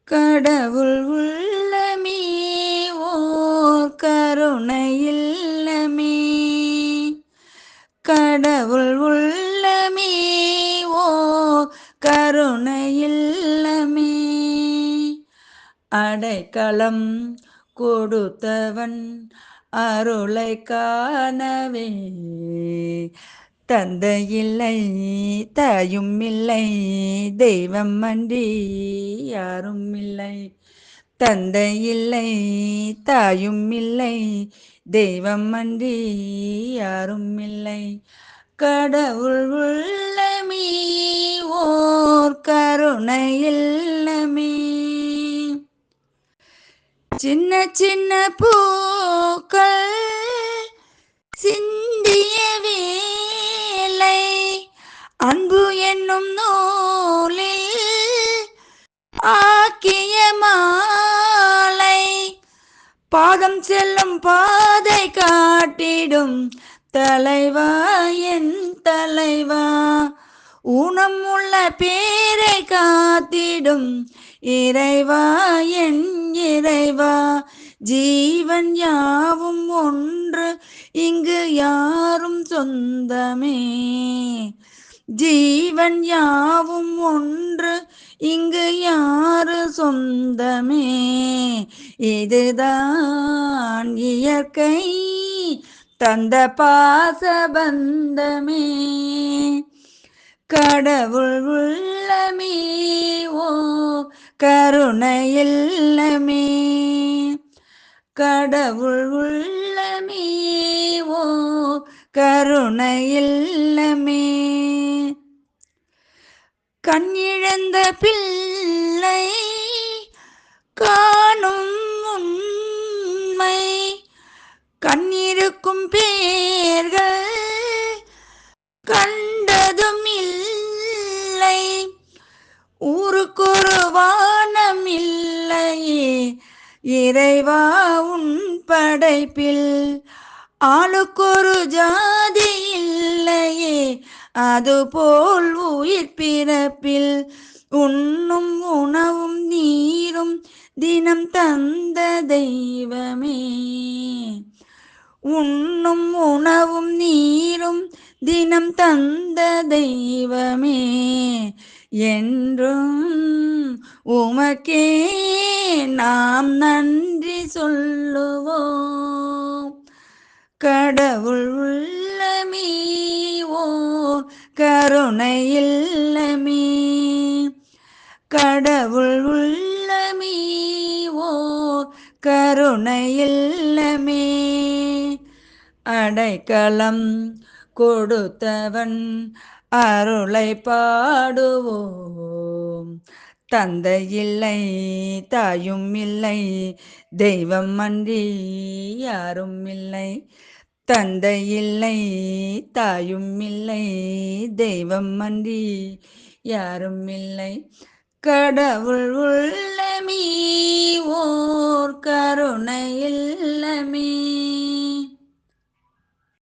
கடவுள் உள்ளமே ஓர் கருணை இல்லமே. கடவுள் உள்ளமே ஓர் கருணை இல்லமே. அடைக்கலம் கொடுத்தவன் அருளை காணவே தந்தையில்லை தாயும் இல்லை தெய்வம் அன்றி யாரும் இல்லை. தந்தையில்லை தாயும் இல்லை தெய்வம் அன்றி யாரும் இல்லை. கடவுள் உள்ளமே ஓர் கருணை இல்லமே. சின்ன சின்ன பூக்கள் சிந்திய வேலை அன்பு என்னும் நூலில் ஆக்கிய மாலை பாதம் செல்லும் பாதை காட்டிடும் தலைவா என் தலைவா. ஊனம் உள்ள பேரை காத்திடும் இறைவா என் இறைவா. ஜீவன் யாவும் ஒன்று இங்கு யாரும் சொந்தமே. ஜீவன் யாவும் ஒன்று இங்கு யாரு சொந்தமே. இதுதான் இயற்கை தந்த பாசபந்தமே. கடவுள் உள்ளமே ஓ கருணை இல்லமே. கடவுள் உள்ளமே ஓ கருணை இல்லமே. கண்ணிழந்த பிள்ளை காணும் உண்மை கண்ணிருக்கும் பேர்கள் கண்டதும் இல்லை. ஊருக்கொரு வானம் இல்லையே இறைவா உன் படைப்பில். ஆளுக்கொரு ஜாதி இல்லையே அதுபோல் உயிர் பிறப்பில். உண்ணும் உணவும் நீரும் தினம் தந்த தெய்வமே. உண்ணும் உணவும் நீரும் தினம் தந்த தெய்வமே. என்றும் உமக்கே நாம் நன்றி சொல்லுவோம். கடவுள் உள்ளமே ஓ கருணை இல்லமே. கடவுள் உள்ளமே ஓ கருணை இல்லமே. அடைக்கலம் கொடுத்தவன் அருளை பாடுவோம். தந்தையில்லை தாயும் இல்லை தெய்வம் அன்றி யாரும் இல்லை. தந்தையில்லை தாயும் இல்லை தெய்வம் அன்றி யாரும் இல்லை. கடவுள் உள்ளமே ஓர் கருணை இல்லமே.